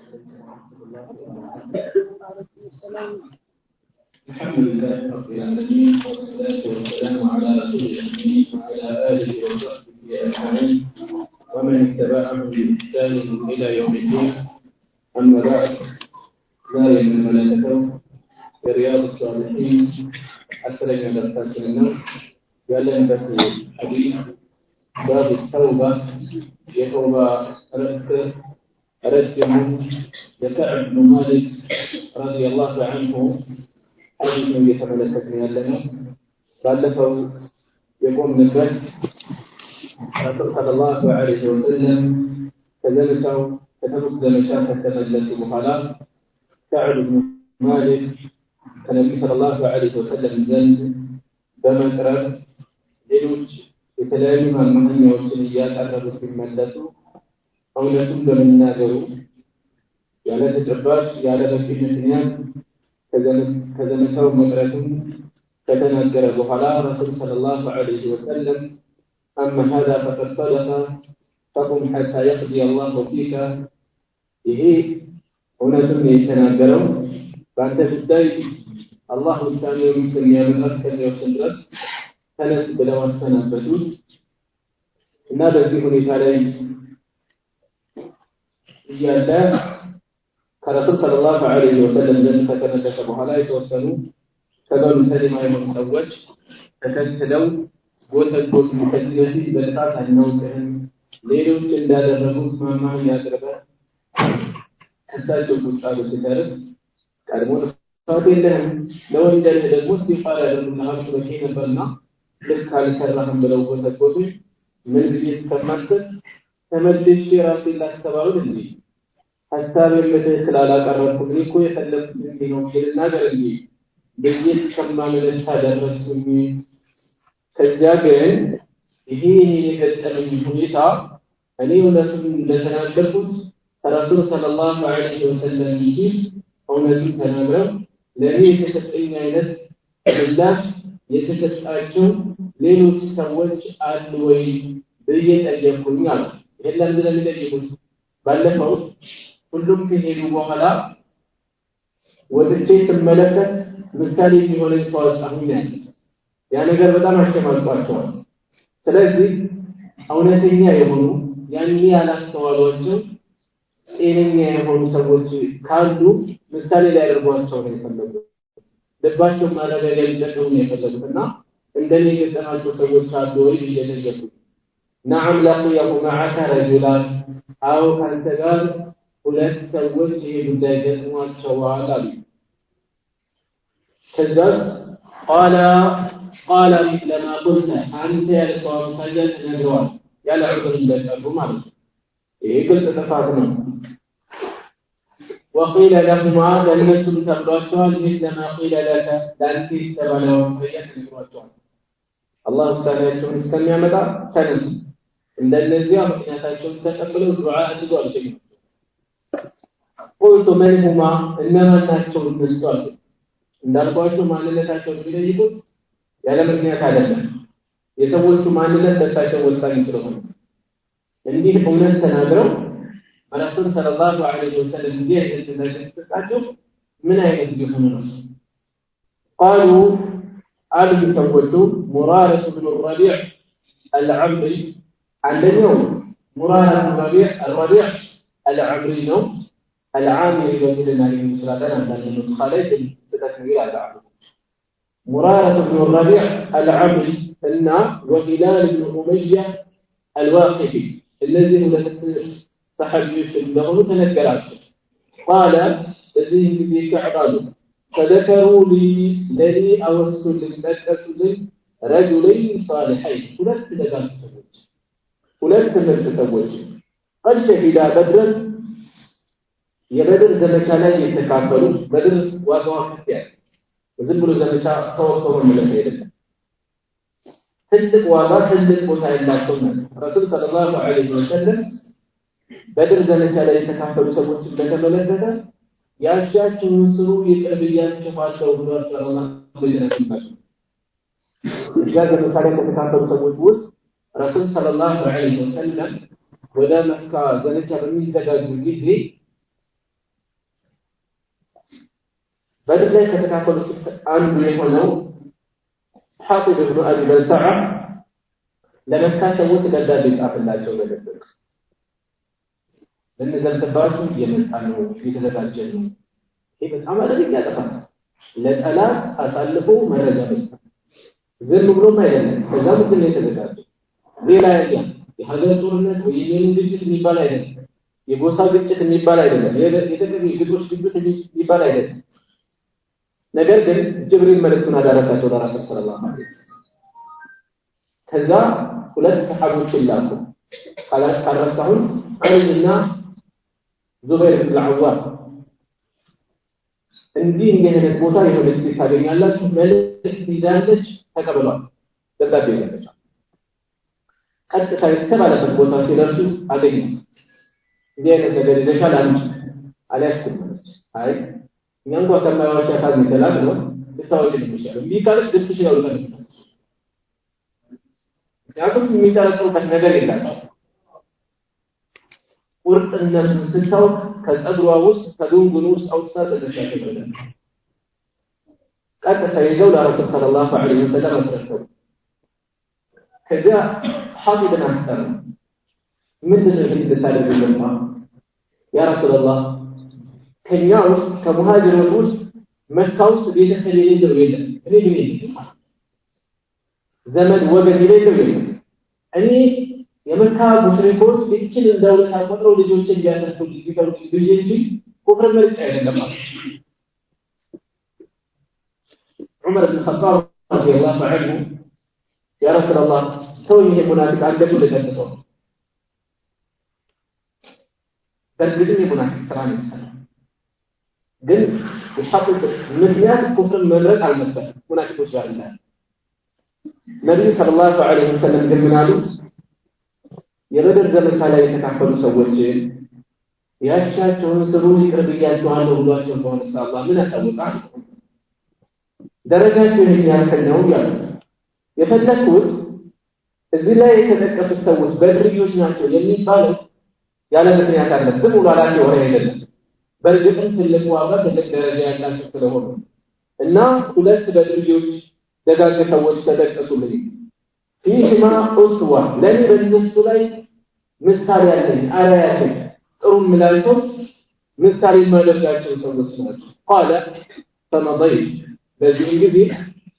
الحمد لله رب العالمين والصلاة والسلام على رسول الله وعلى آله وصحبه أجمعين ومن اتبعهم بإحسان إلى يوم الدين. أما بعد، لا من ملائكته في رياض الصالحين أسرع درسات النوم يعلن في الحديث باب التوبة يتوبة رجم كعب بن مالك رضي الله عنه حديث يتملكتني لنا قال له يقوم من البيت صلى الله عليه وسلم كذلك كتبت لمشاهد تملك مخالف كعب بن مالك النبي صلى الله عليه وسلم زند بمكرم ሌሎች የተለያዩ ማንኛዎችን እያቀረቡ ሲመለሱ እውነቱን በመናገሩ ያለ ተጨባጭ ያለ በቂ ምክንያት ከዘመቻው መቅረቱን ከተናገረ በኋላ ረሱል ሰለላሁ ዐለይሂ ወሰለም أما هذا فقد صدق فقم حتى يقضي الله فيك ይሄ እውነቱን የተናገረው በአንተ ጉዳይ አላህ ውሳኔውን እስከሚያመጣ እስከሚወስን ድረስ ተነስ ብለው አሰናበቱት እና በዚህ ሁኔታ ላይ እያለ ከረሱል ሰለላሁ ዐለይሂ ወሰለም ዘንድ ከተመለሰ በኋላ የተወሰኑ ከበኑ ሰሊማ የሆኑ ሰዎች ተከትለው ጎተጎቱ። ከዚህ በፊት በጥፋት አናውቅህም፣ ሌሎች እንዳደረጉት ማማህ ያቅርበህ ከሳቸው ቁጣ ብትተርፍ ቀድሞ ጥፋት የለህም፣ ለወንጀልህ ደግሞ ኢስቲግፋር ያደርጉልሃል በቂ ነበርና ልክ አልሰራህም ብለው ጎተጎቱ። ምን ብዬ እስከማስብ ተመልሼ ራሴን ላስተባብል እንጂ ሐሳብ የምትክል አላቀረብኩም እኮ የፈለኩት እንዲህ ነው ልናገር እንጂ ብዬ እስከማመለስ ደረስኩኝ። ከዚያ ግን ይሄ የገጠመኝ ሁኔታ እኔ እውነቱን እንደተናገርኩት ከረሱል ሰለላሁ ዐለይሂ ወሰለም እንጂ እውነቱን ተናግረው ለእኔ የተሰጠኝ አይነት ምላሽ የተሰጣቸው ሌሎች ሰዎች አሉ ወይ ብዬ ጠየቅኩኝ አሉ። የለም ስለሚጠይቁት ባለፈው ሁሉም ከሄዱ በኋላ ወጥቼ ስመለከት ምሳሌ የሚሆነኝ ሰው አጣሁኝ። ያ ነገር በጣም አሸማቋቸዋል። ስለዚህ እውነተኛ የሆኑ ያኔ ያላስተዋሏቸው ጤነኛ የሆኑ ሰዎች ካሉ ምሳሌ ሊያደርጓቸው ነው የፈለጉት። ልባቸው ማረጋገጥ ሊጠቅሙ ነው የፈለጉትና እንደኔ የገጠማቸው ሰዎች አሉ ወይ እየጠየቁ نعم لقيه معك رجلان أو أنت قال ሁለት ሰዎች ይሄ ጉዳይ ገጥሟቸዋል አሉ። ከዛ قال لما قلت አንተ ያልከው አምሳያ ተነግረዋል ያለ ዑድር እንደጠሩ ማለት ነው። ይሄ ግልጽ ጥፋት ነው። وقيل لهما ለነሱም ተብሏቸዋል مثل ما قيل لك ለአንተ የተባለው አምሳያ ተነግሯቸዋል። አላህ ተዓላቸውን እስከሚያመጣ ተነሱ እንደነዚያ ምክንያታቸውን ተቀብለው ዱዓ አድርጉ አልሸኝ። قلت من هما انما ናቸው እነሱ አሉ። እንዳልኳቸው ማንነታቸውን ቢጠይቁት ያለ ምክንያት አይደለም። የሰዎቹ ማንነት ለሳቸው ወሳኝ ስለሆነ እንዲህ እውነት ተናግረው ረሱል ሰለላሁ ዐለይሂ ወሰለም እንዲህ ተሰጣቸው ምን አይነት ቢሆኑ ነው? قالوا አሉ ሰዎቹ ሙራረህ ብን ረቢዕ አልዓምሪ አንደኛው ሙራረህ ብን ረቢዕ አልዓምሪ ነው። العامري وجدنا للمسلمين أن المدخلات ستكمل على عمرو مرارة بن الربيع العمري إن وهلال بن أمية الواقفي الذي هو صحابي له تنكرات قال الذي كعباده فذكروا لي الذي أوصل للمسألة رجلين صالحين ولن تزوج قد شهدا بدرا የበድር ዘመቻ ላይ የተካፈሉ በድር ዋጋው ከፍያ ዝም ብሎ ዘመቻ ተወጥቶ ማለት አይደለም። ትልቅ ዋጋ ትልቅ ቦታ ያላቸው ነው። ረሱል ሰለላሁ ዐለይሂ ወሰለም በድር ዘመቻ ላይ የተካፈሉ ሰዎችን በተመለከተ ያሻችሁን ስሩ ይቅርብያችኋለሁ ብሎ ሰለላሁ ዐለይሂ ወሰለም እዚያ ዘመቻ ላይ የተካፈሉ ሰዎች ውስጥ ረሱል ሰለላሁ ዐለይሂ ወሰለም ወደ መካ ዘመቻ በሚዘጋጁ ጊዜ بدر ላይ ከተካፈሉ አንዱ የሆነው حاطب بن ابي بلتعه ለመካ ሰዎች ደብዳቤ ጻፈላቸው ነበር ለነዘልተባችሁ የመጣነው የተዘጋጀ ነው ይሄ በጣም አደገኛ ጥፋት ለጠላት አሳልፎ መረጃ መስጠት ዝም ብሎም አይደለም ከዛም ግን የተዘጋጀ ሌላ የሀገር ጦርነት ወይ የኔን ግጭት የሚባል አይደለም የጎሳ ግጭት የሚባል አይደለም የተቀሪ ግጭቶች ግጭት የሚባል አይደለም ነገር ግን ጅብሪል መልእክቱን አደረሳቸው ለራሱ ሰለላሁ ዐለይሂ ወሰለም ከዛ ሁለት ሰሃቦች ላኩ ካላስታሁን አሊና ዙበይር ኢብኑ አልዓዋም እንዲህ አይነት ቦታ የሆነ ስቴት ታገኛላችሁ መልእክት ይዛለች ተቀበሏል ደብዳቤ ይዛለች ቀጥታ የተባለበት ቦታ ሲደርሱ አገኙት እንዲህ አይነት ነገር ይዘሻል አንቺ አልያዝኩም አይ እኛን እንኳን ከማያዋቻ ካዝ ይተላል ነው ልታወጪ ይችላል ቢካልስ ደስ ይችላል ነው ያቱም የሚጠረጥሩበት ነገር የላቸው ቁርጥነቱን ስታውቅ ከጸጉሯ ውስጥ ከዱንጉኑ ውስጥ አውጥታ ተደሻለች ቀጥታ ይዘው ለረሱል ሰለላሁ ዐለይሂ ወሰለም አስረከቡ ከዛ ሐዲድን አስተር ምንድነው ልታደርግልን ያ ረሱላህ ከኛ ውስጥ ከሙሃጅሮች ውስጥ መካ ውስጥ ቤተሰብ የሌለው የለም እኔ ግን ዘመድ ወገን የሌለው የለም እኔ የመካ ሙሽሪኮች እቺን እንደውለት አቆጥረው ልጆችን ያተርፉ ቢቀሩ እንጂ ኩፍር መልክ አይደለም ዑመር ኢብኑ ኸጣብ ረዲየላሁ ዐንሁ ያ ረሱላህ ሰውዬ ሙናፊቅ አንገቱ ለቀሰው በግድም የሙናፊቅ ስራ ነው ግን የሐቁት ምክንያት ኩፍር መድረክ አልነበረ ሙናፊቆች ጋር እንዳለ ነብዩ ሰለላሁ ዐለይሂ ወሰለም ግን ምናሉ የበደር ዘመቻ ላይ የተካፈሉ ሰዎች ያሻቸውን ስሩ ይቅርብያቸዋለሁ ብሏቸው በሆነ ሰዓት ምን አሳውቃል ደረጃቸው የሚያከል ነው ያሉ የፈለኩት እዚህ ላይ የተጠቀሱት ሰዎች በድርዮች ናቸው የሚባለው ያለ ምክንያት አለ ዝም ብሎ አላቸው ወሬ አይደለም በእርግጥም ትልቅ ዋጋ ትልቅ ደረጃ ያላቸው ስለሆነ እና ሁለት በድርዮች ደጋግ ሰዎች ተጠቀሱልኝ ፊሽማ ኡስዋ ለኔ በእነሱ ላይ ምሳሌ ያለኝ አራያ ያለኝ ጥሩ ምላልቶ ምሳሌ ማድረጋቸው ሰዎች ናቸው قال فمضيت በዚህ ጊዜ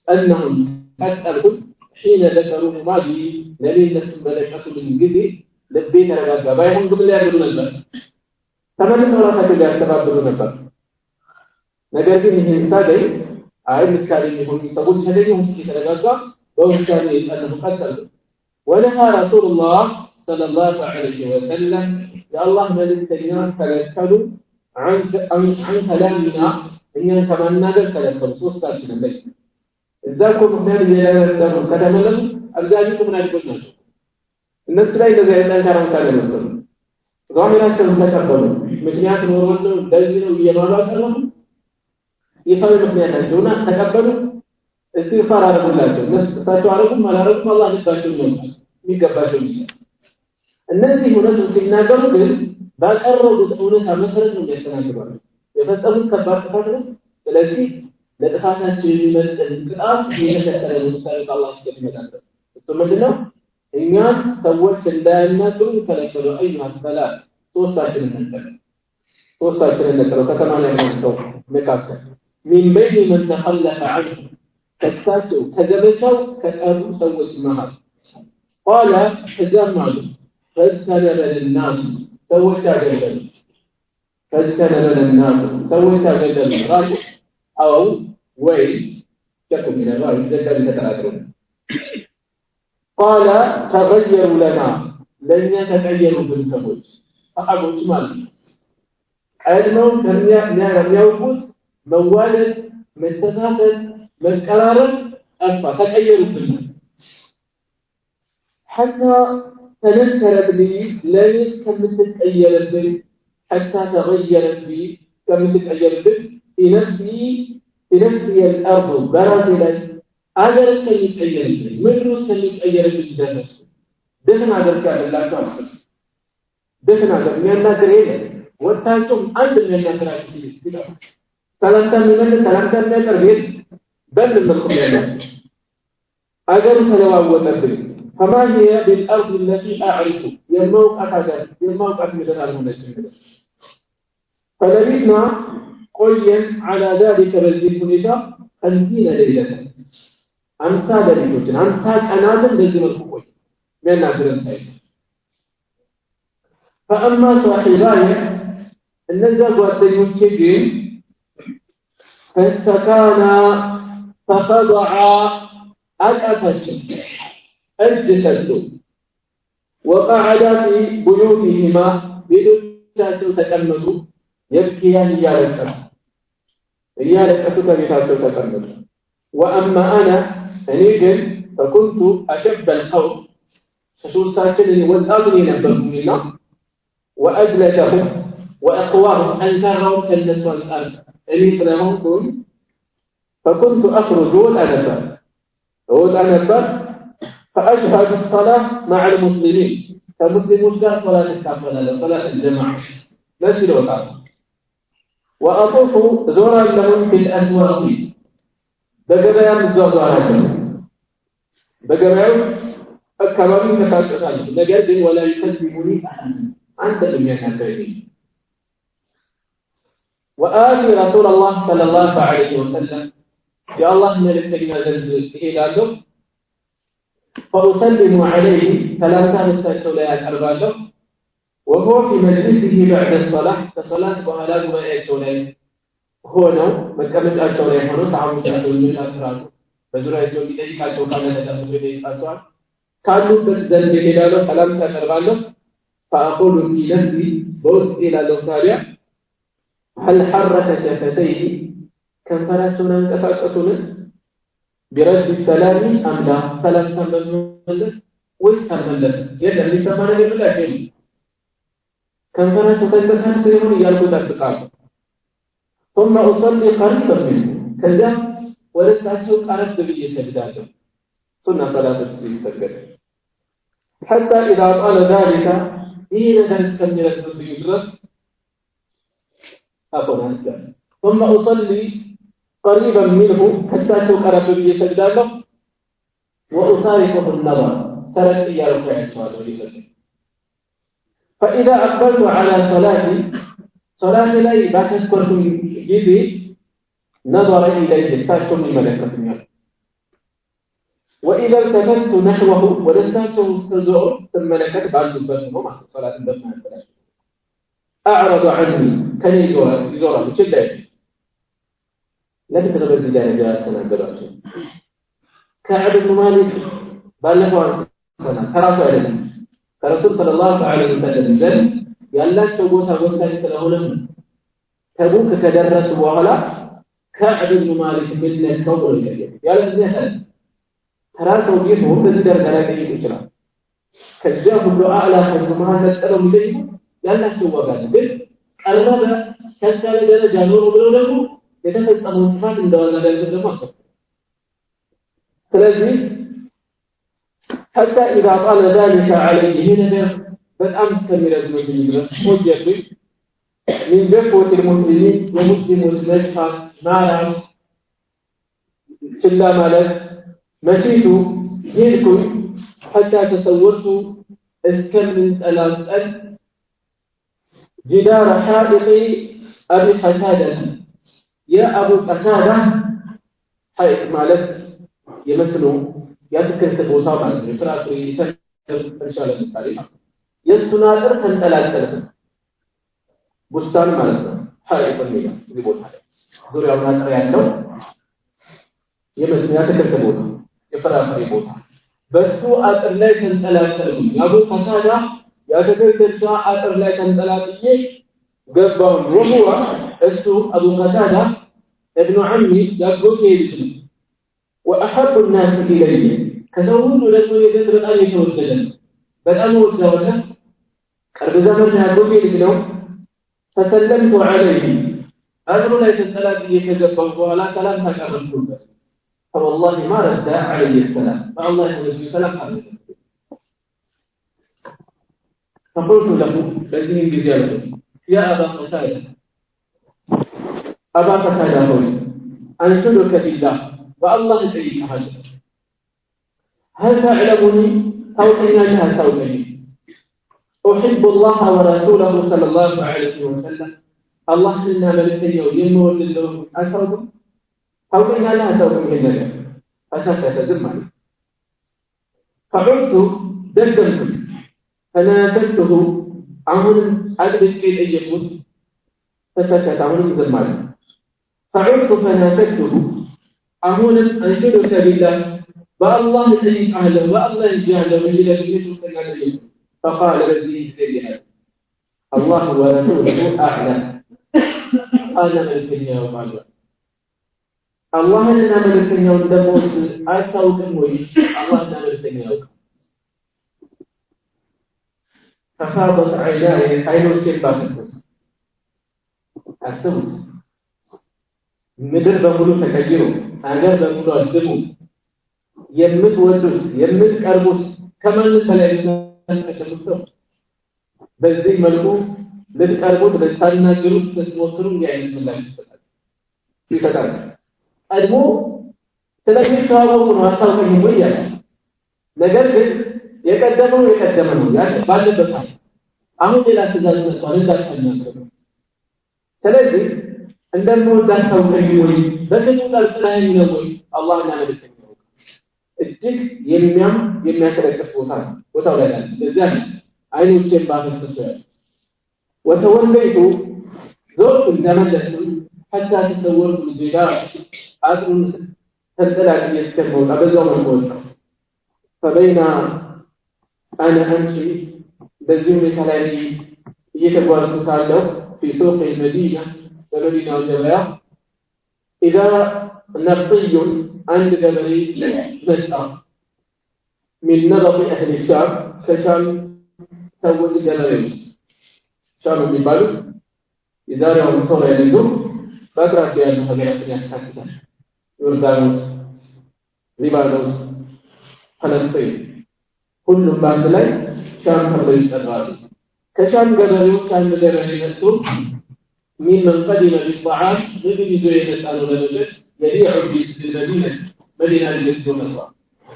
انهم قتلوا حين ذكروا ما لي ለሌለስ መለከቱልኝ ጊዜ ልቤ ተረጋጋ ባይሆን ግን ሊያደርጉ ነበር ተመልሰው ራሳቸው ሊያስተባብሩ ነበር ነገር ግን ይህን ሳገኝ አይ ምሳሌ የሆኑ ሰዎች ተገኙ ውስጥ ተረጋጋ በውሳኔ የጠለፉ ቀጠሉ ወለሃ ረሱላህ ሰለላሁ ዐለይሂ ወሰለም የአላህ መልእክተኛ ከለከሉ عن كلامنا እኛን ከማናገር ከለከሉ ሶስታችንን ላይ እዛኮ ምክንያት የለረደሩ ከተመለሱ አብዛኞቹ ምናልባት ናቸው እነሱ ላይ እንደዚህ አይነት ካራውታለ ነው ዛሬራቸውን ተቀበሉ ምክንያት ኖሮ ነው እንደዚህ ነው እየማላቀሩ ይፋው ምክንያታቸውና ተቀበሉ استغفار አረጉላቸው እነሱ አረጉም አላረጉም አላህ ልባቸው ነው የሚገባቸው ይችላል እነዚህ ሁለቱ ሲናገሩ ግን ባቀረቡት እውነታ መሰረት ነው የሚያስተናግዱት የፈጸሙት ከባድ ጥፋት ነው ስለዚህ ለጥፋታቸው የሚመጥን ቅጣት የተከተለ ምሳሌ አላህ ስለሚመጣበት እሱ ምንድነው እኛ ሰዎች እንዳያናግሩ ከለከሉ አይሁ ሰላም ሶስታችንን ነበር ከተማና ነው መካከል من بين من تخلف عنه كتاتو كذبتو كأبو سوت مهر قال تجمعوا فاستنبل الناس سوت جدل فاستنبل الناس سوت جدل راجع أو ويل تكون من الرأي ذكر تتعذرون قال تغيروا لنا لن يتغيروا بالسبوت أحبوا جمال علمهم لم يوجد موالد متساسل متقرارب أفا تغيروا بالناس حتى تنكرت لي ليس كمتتغيرت بي حتى تغيرت بي كمتتغيرت بي في نفسي الأرض برازيلا أجل كمتغيرت بي مدرس كمتغيرت بي درس دفن أجل كان الله تعالى دفن أجل من الناس ريلا وانتانتم أنت من الناس رأيك ሰላምታ የሚመልስ ሰላምታ የሚያቀርብ በምን መልኩ ያለው አገሩ ተለዋወጠብኝ فما هي بالأرض التي أعرف يموقع مدر المنجم فلبثنا قويا على ذلك بزيد هنيتا 50 ليلة أمسا دليلوችን 50 ቀናትን እንደዚህ መልኩ ቆይ የሚያናግረን ሳይሆን فأما صاحباي እነዛ ጓደኞቼ ግን فاستكانا فخضعا أكفتهم أجسدوا وقعدا في بيوتهما بيوتاتهم تكملوا يبكيان إيالكتوا كبيتاتهم تكملوا وأما أنا فنيجن فكنت أشب القوم فشوستاتني والأغني نبرهمنا وأجلدهم وأقواهم أنكرهم كالنسوة الأرض أني سلامهم فكنت أخرج والأنبر فأشهد الصلاة مع المسلمين فالمسلمون لا صلاة الكافلة صلاة الجماعة نسل وطعام وأطوف زورا لهم في الأسواق بقبايا مزوضوا على جميع بقبايا الكبابين كساشة نجد ولا يكذبني أحد عند الدنيا كافرين وآتي رسول الله صلى الله عليه وسلم يا الله ملكنا زلزل إلى له فأسلم عليه ثلاثة السلسلات أربعة وهو في مجلسه بعد الصلاة كصلاة وهلال وآية سولين هو نوم مكمل أشولين هنوس عمود أشولين الأكرام بزرعة يوم إليك أشوكا لتدخل إليك أشوكا كانوا بزلزل إلى له سلامة أربعة فأقول في نفسي بوس إلى له تاريا هل حرك شفتيه كم فرسنا انكسرتنا برد السلام أم لا سلام تملس ويسر ملس يدعي لسمانا يقول لا شيء كم فرسنا تنكسر سيرون يالكو تكتقال ثم أصلي قريبا منه كذا ولست أشوك أرد بي سجداته سنة صلاة السجد سجد حتى إذا قال ذلك حين درس كم يرسل بيجرس ثم أصلي قريبا منه حتى تقرب بي سجداته وأصارفه النظر سرت يا ركع الصلاة فإذا أقبلت على صلاة لي بتذكرت جدي نظر إليه استاذكم الملكة وإذا التفت نحوه ولستاته السزور ثم ملكت بعد البسمة مع صلاة البسمة أعرض عني كان يزورا بشدة لكن تغبر زيدان جاء سنة قرأت كعب بن مالك بالله سنة كراسة عليه كرسول صلى الله عليه وسلم زل يالله شبوتها وسائل سلام تبوك كدرس وغلا كعب بن مالك من الكون الكبير يالله زيهل كراسة وجيبه تزدر ثلاثة إجراء كجاه الدعاء لا حزمها تسألهم إليه يالله شو قال بل قرب كان درجة نور له يتفق أمر من دولة ذلك ثلاثة حتى إذا قال ذلك عليه هنا بالأمس كم يرزم بالجرس وجهه من جفوة المسلمين ومسلم مجفى نارا سلا مالك مشيت هيركم حتى تصورت اسكن من الأسأل جدار حائط أبي قتادة يا أبو قتادة حائط مالك يمثله يذكر تبوتا مالك يفرق رسالة السالمة يسنادر تنتلاتر بستان مالك حائط المياه يبوتا ذريع ناتر يعلم يمثل يذكر تبوتا يفرق يبوتا بس هو أثر لا تنتلاتر يا أبو قتادة يذكر ترشا أثر لا تنتلاتر قبهم وهو اسمه أبو قتادة ابن عمي يقول كيف وأحب الناس إليه كتوهن لكم يذكر أن يتوجدن بل أنه وجدنا قرب زمنها يقول كيف فسلمت عليه أدر لا يتسلم يتجبه ولا سلام هكذا الكل فوالله ما رد عليه السلام فالله يقول السلام عليه فقلت له لذين بزيادة يا أبا قتادة أبا قتادة أنشدك بالله فالله يطيقها هل تعلمني أو إنها توبني أحب الله ورسوله صلى الله عليه وسلم الله إنا ملكي يمر لله أسود أو إنها لا توبني لك فسكت ذمني فعدت دندنت فناشدته عمر أدرك كيف يقول فسكت عمر ذمني فعدت فناشدته عمر أنشدك بالله بالله يطيق أهله والله يجعله من جلد يسوع سنة فقال الذي يدري الله ورسوله أعلم أنا ملكني وقال الله لنا ملكني ودموس أسوق موي الله لنا ملكني وقال ففاضت عيناي عينو تشبابس أسوت ምድር በሙሉ ተቀይሮ አገር በሙሉ አድሞ የምትወዱት የምትቀርቡት ከማን ተለይቶ ተከተሉት በዚህ መልኩ ልትቀርቡት ልታናገሩት ስትሞክሩ ያይነት ምላሽ ይሰጣል ቀድሞ ስለሚተዋወቁ ነው አታውቁኝ ወይ ያለ ነገር ግን የቀደመው የቀደመ ነው ያ ባለበት አሁን ሌላ ትእዛዝ መጥቷል እንዳትናገሩ ስለዚህ እንደምወዳት ታውቁኝ ወይ በከቱ ቃል ነው ወይ አላህና መልእክተኛው እጅግ የሚያስረክስ ቦታው ላይ ነው ለዚያ አይኖቼን ባፈሰሰ ወተወለይቱ ዞርኩ እንደመለስኩ حتى تصورت الجدار أدن تنتلع يسكبه أبدا والقوة فبين أنا أمشي بزيون كلامي يتبوى السسالة في سوق المدينة المدينة الجبلية إذا نبطي عند جبلي مسأة من نبط أهل الشام كشام سوت جبلي شام ببالو إذا رأوا الصورة يلزم فأقرأ في أنه هجرة يحكتها يوردانوس ليبانوس فلسطين كل بعد لي شام حربية الغازي كشام جبليوس كان مدرسة يكتب من قدم بالطعام ضمن زوية الآن ونجد يبيع بالمدينة مدينة للجنة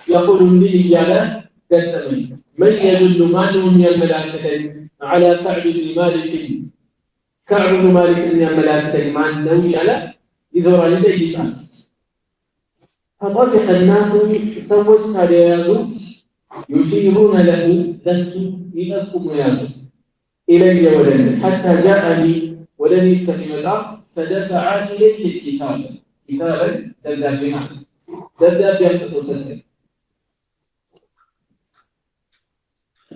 يقول لي يالا كتبي من يدل ماله من الملائكة على كعب بن مالك كعب بن مالك من الملائكة ما نوي على يزور عليه فطفق الناس سوت هداياه يشيرون له لست إليكم وياه إلي ولدي حتى جاءني ولم يستقم الأرض فدفع إليه كتابا دبابها تتوسل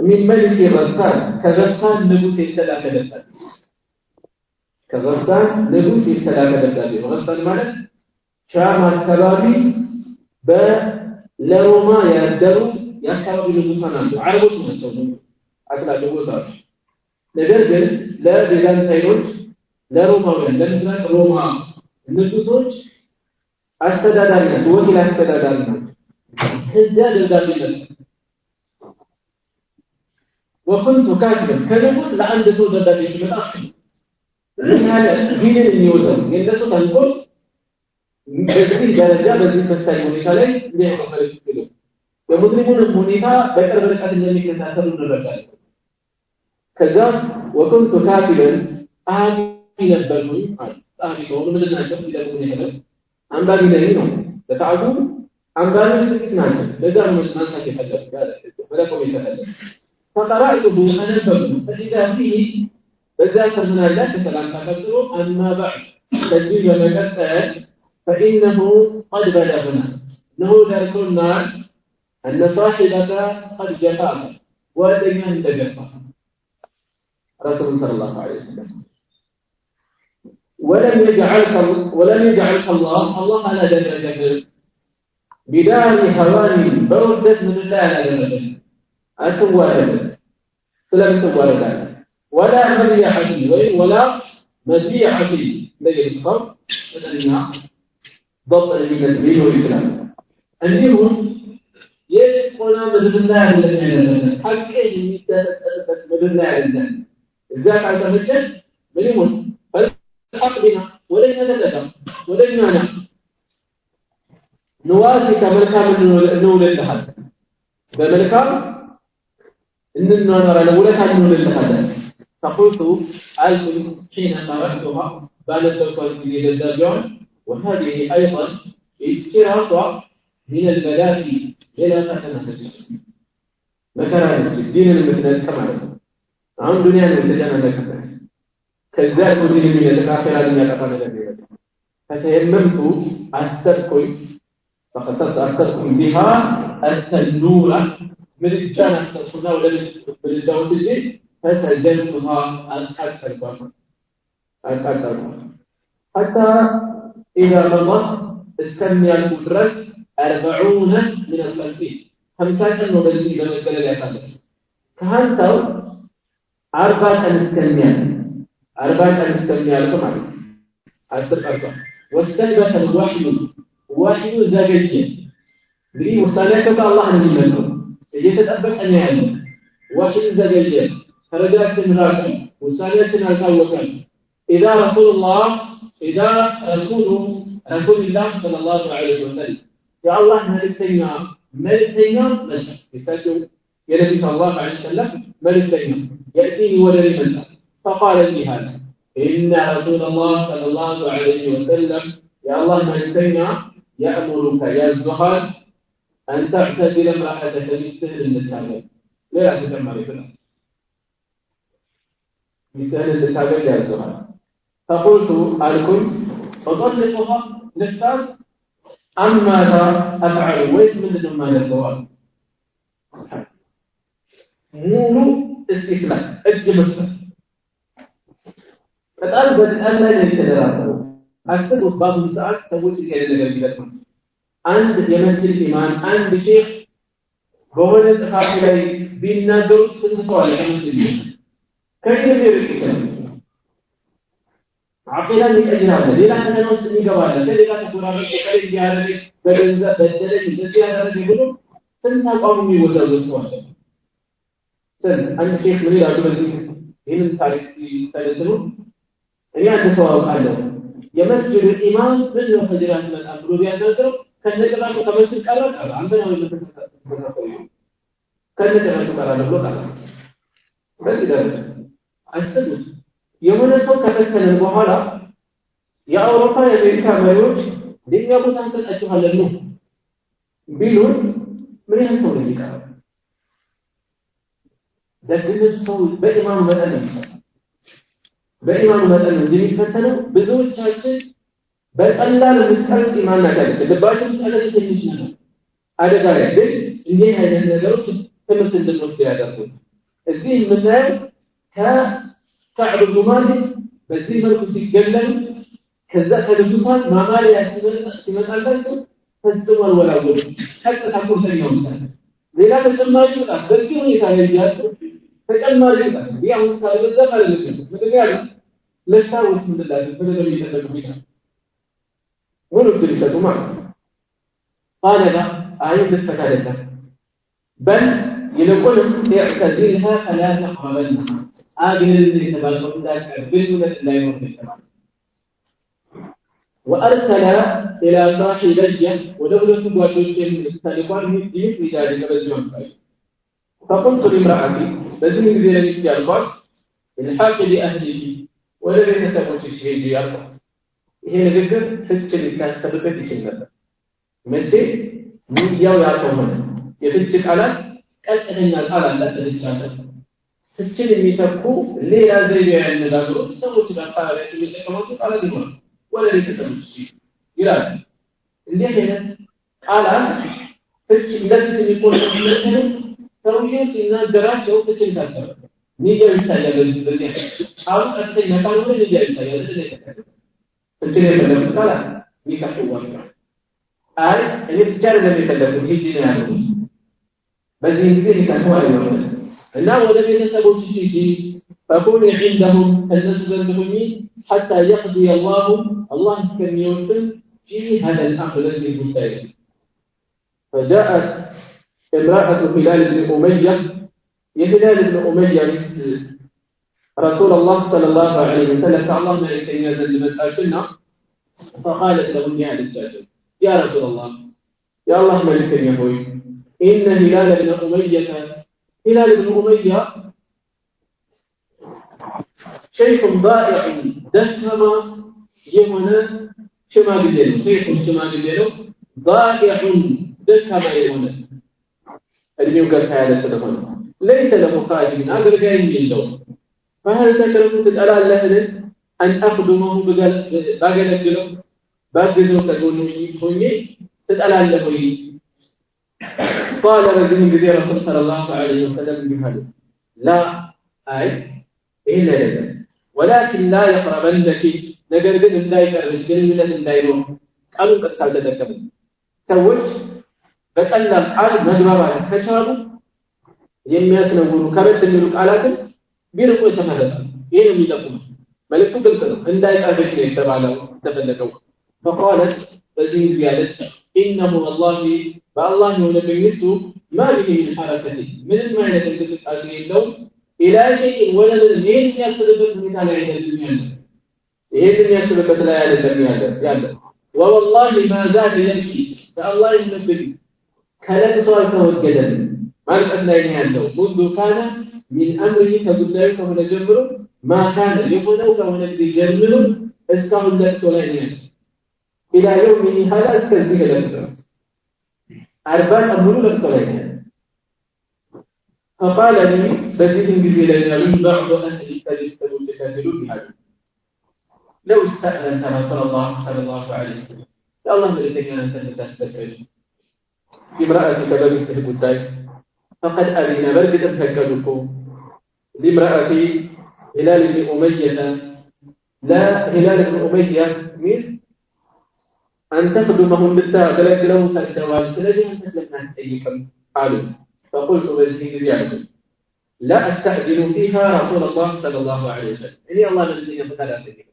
من ملك غسان كغسان نبوس الثلاثة دبابة كغسان نبوس الثلاثة دبابة غسان مالك شام الكبابي بلروما يدروا يكبابي نبوسان عربوس نفسهم أسلا نبوسان نجرد لا ديزان تيروج ለሮማውያን ለምስራቅ ሮማ ንጉሶች አስተዳዳሪነት ወኪል አስተዳዳሪነት ከዚያ ደብዳቤ መጣ وكنت كاتبا ከንጉስ ለአንድ ሰው ደብዳቤ ሲመጣ ለማለ ዲንን የሚወጣው የነሱ ተንኮል በዚህ ደረጃ በዚህ ፈታኝ ሁኔታ ላይ ሊያቀርብ ይችላል የሙስሊሙን ሁኔታ በቅርብ ርቀት እንደሚከታተሉ እንረዳለን ከዛ وكنت كاتبا ይነበሩኝ አሪቆው ምን እንደናቸው ይደግሙ ይሄዳል አንባቢ ላይ ነው ለታውቁ አንባቢ ጥቂት ናቸው ለዛ ነው ማንሳት ይፈልጋል ወለቆም ይፈልጋል فقرأته أنبه فإذا فيه بذات من الله سلام تكتره أما بعد تجيب مكتل فإنه قد بلغنا إنه درسنا أن صاحبك قد جفاك وأدنى أنت جفاك رسول صلى الله عليه وسلم ولم يجعلك الله على درجة بدار هواني بردت من الله على درجة أتوالد سلام توالد ولا مبيعتي ولا مبيعتي لدي الصف لدينا ضبط المسلمين والإسلام أنهم يشقنا مدن الله الذين يدرنا حقا يمتلك مدن الله الذين إذاك على تمجد منهم الحق بنا ولن ተደረገ ወደኛና نواسك ملكام نقول لها بملكام إننا نرى لولا نقول لها فقلت ألقي حين قرأتها بعد التوقف في الدرجون وهذه أيضا اشتراط من البلاء إلى فتنة مثلا الدين المثل كمان عن دنيا المتجنة لكتاب كذلك الدين من يتكاثر على يتقن لديه فتيممت أستركي فقصدت أستركم بها التنورة من الجنة أستركنا ولا من الجوز الجي فسجلتها الأكثر حتى إذا مضت استمي القدرس 40 من الخلفين 50 نوبلتي لما قال لي أساسا كهانتو 4 استمي لكم عليه أسترك واستلبت الوحي زاجيا بري وصالحك الله من الملك يتتأبك أن يعلم وحي زاجيا فرجعت مراكم وصالحنا الكوكب إذا رسول الله صلى الله عليه وسلم يا الله ملكتنا بس يستشعر يا نبي صلى الله عليه وسلم ملكتنا يأتيني ولدي ملك فقال لي هذا إن رسول الله صلى الله عليه وسلم يا الله ملكتنا يأمرك يا الزهر أن تعتزل امرأتك بسهل للتابع لا تتمر فيها بسهل للتابع يا الزهر فقلت ألكم فطلقها نفتاز أم ماذا أفعل ويسم لما للزوال مولو استسلام الجمسة فتأذب الأمن للتدراسة أستدوك بعض المساعد سويت كده لقلبي عند يمثل الإيمان عند شيخ بقول التخاف لي بالنادر سنتوالي كمسلمين كيف يدير الإسلام عقيدة من أجنابنا ليه لا تنوس نيجوالا ليه لا تقول هذا الشيء جاهل بدل هذا يقولوا سنة قومي وزاد السؤال سن عند شيخ منير عبد العزيز هنا التاريخ ثلاثة يعني أنت سواء قاعدة يمسجد الإمام من الفجرات من الأمر بيادرته كان نجمع كمسجد كلام عندنا ولا كان نجمع كلام لوكا بس ده أستدل يومنا سو كفتنا البحارة يا أوروبا يا أمريكا مايوش دنيا بس أنت أشوفها للنوم بيلون من يحصل لك ده كله سو بإمام በኢማኑ መጠን እንደሚፈተነው ብዙዎቻችን በቀላል ምትቀርጽ ኢማን ናቸው ልባችን ተለሰ ትንሽ ነው አደጋ ላይ ግን እንዲህ አይነት ነገሮች ትምህርት እንድንወስድ ያደርጉት እዚህ የምናየው ከከዕብ ብን ማሊክ በዚህ መልኩ ሲገለል ከዛ ከልቡሳት ማማሪያ ሲመጣላቸው ፈጽሞ ወላወሉ ቀጥታ ቁርጠኛው ምሳሌ ሌላ ተጨማሪ ይመጣል በዚህ ሁኔታ ላይ ያሉ ተጨማሪ ይመጣል ያው ሳይበዛ ማለት ነው ምክንያቱም ለታውስ ምንድነው በደረጃ ይተደረጉ ولو تلك معه قال لا أعيد الفتاة بل يقول اعتزلها فلا تقربنها آجل الذي تبالغ ذلك بالمدة لا يمر بالتمام وأرسل إلى صاحبيه ودولة وشوشين التالقان بمثل ذلك بالجوم سعيد فقلت لامرأتي بذل ذي الاستيال الباس الحاق لأهله ولم يتسبب تشهيجي الباس ይሄ ንግግር ፍች ሊታሰብበት ይችላል መቼ ሚዲያው ያቆመን የፍች ቃላት ቀጥተኛ ቃል አለ ተልቻለ ፍችን የሚተኩ ሌላ ዘይቤ ያነዳግሩ ሰዎች ጋር የሚጠቀሙት ቃላት ይሆናል ወለ ሊተሰሙት ይላል እንዴት አይነት ቃላት ፍች እንደዚህ የሚቆጠሩ ሰውዬው ሲናገራቸው ፍችን ታሰበ ሚዲያው ይታያል በዚህ አሁን ቀጥተኛ ቃል ወደ ሚዲያው ይታያል ለዚህ እንትን የተለቀቀ ይከፈዋል አይ እኔ ብቻ አይደለም የተለቀቀው ሂጂ ነው ያለው በዚህ ጊዜ ይከፈዋል እና ወደ ቤተሰቦች ሂጂ فكون عندهم الناس ذنبني حتى يقضي الله كم يوصل في هذا الأمر الذي المستعد فجاءت امرأة هلال بن أمية هلال بن أمية رسول الله صلى الله عليه وسلم الله ما يكن ينزل مسألتنا فقالت له يا الجاجل يا رسول الله يا الله ملك يهوي إن هلال بن أمية شيخ ضائع دكم يمنى شمال الليل شيخ شمال الليل ضائع دكم يمنى اللي يقول هذا سلمان ليس له خادم أقرقين جلده فهل تكرمت الألال لهذا أن أخدمه بقلقله بقلقله تقولني تسأل له قال رجل كثير رسول صلى الله عليه وسلم بهذا لا أي إلا لذا ولكن لا يقربنك نقرب من ذلك الرجل من الدائرون قالوا قد قال تذكر سوج بتألم قال مجرى كشابه የሚያስነውሩ ከበድ የሚሉ ቃላትን ቢርቁ የተመረጠ ይሄ ነው የሚጠቁመው መልእክቱ ግልጽ ነው እንዳይቀርብሽ ነው የተባለው ተፈለገው فقالت በዚህ ጊዜ አለች انه والله بالله ወለበይሱ ما به من حركه ምንም አይነት እንቅስቃሴ የለውም الى شيء ولا ይሄን የሚያስብበት ሁኔታ ላይ አይደለም ያለው ይሄን የሚያስብበት ላይ አይደለም ያለው والله ما زاد يبكي فالله ينبغي ከለቅሶ አልተወገደም ማለት ላይ ነው ያለው منذ كان من امره ከጉዳዩ ከሆነ ጀምሮ ما كان የሆነው ከሆነ ጊዜ ጀምሮ እስካሁን ለቅሶ ላይ ነው ያለው الى يومه هذا እስከዚህ ድረስ 40 ቀን ሙሉ ለቅሶ ላይ ነው فقال لي በዚህ ጊዜ ላይ ያሉኝ بعض اهل الكذب تكذبون بهذا لو استأذنت رسول الله صلى الله عليه وسلم الله ملتك أن تستفعل امرأتك بمسه قدائي فقد أذن برقة فكذكم لامرأتي هلال بن أمية لا هلال بن أمية مثل أن تخدمهم بالتاء فلقلهم فالدوال سلجهم تسلمنا أيكم قالوا فقلت بذلك زيادة لا أستأذن فيها رسول الله صلى الله عليه وسلم إني الله الذي يفتح أذنك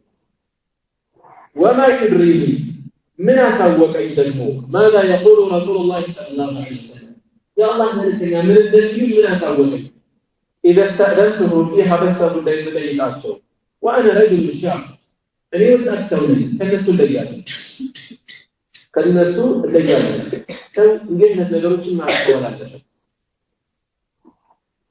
وما يدريني من أسوق أيدنه ماذا يقول رسول الله صلى الله عليه وسلم يا الله ملكنا من الدليل من أسوق إذا استأذنته فيها بس بدأي أكثر وأنا رجل الشعب أنا أتأكثرني كالنسو الليالي كان نجحنا نجربش مع الحوالات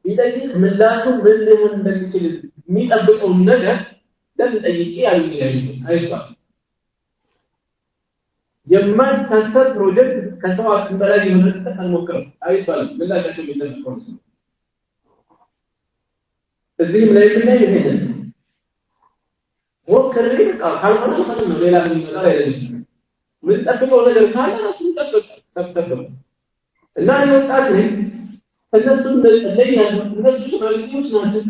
إذا جيت من لاسه من لهم بمثل 100 أبقوا النجح لازم أيكي على الملايين أيضا የማይታሰብ ፕሮጀክት ከሰው አቅም በላይ የሆነ ተሞክረው አይባልም ምላሻቸው የሚደረገው እዚህም ላይ ምን ይሄን ሞክር ካልሆነ ነው ሌላ ምን ይመጣ አይደለም ምን ጠብቀው ነገር ካለ ራሱ ጠብቀ ሰብሰብ እና ወጣት ነኝ እነሱ እነሱ ሽማግሌዎች ናቸው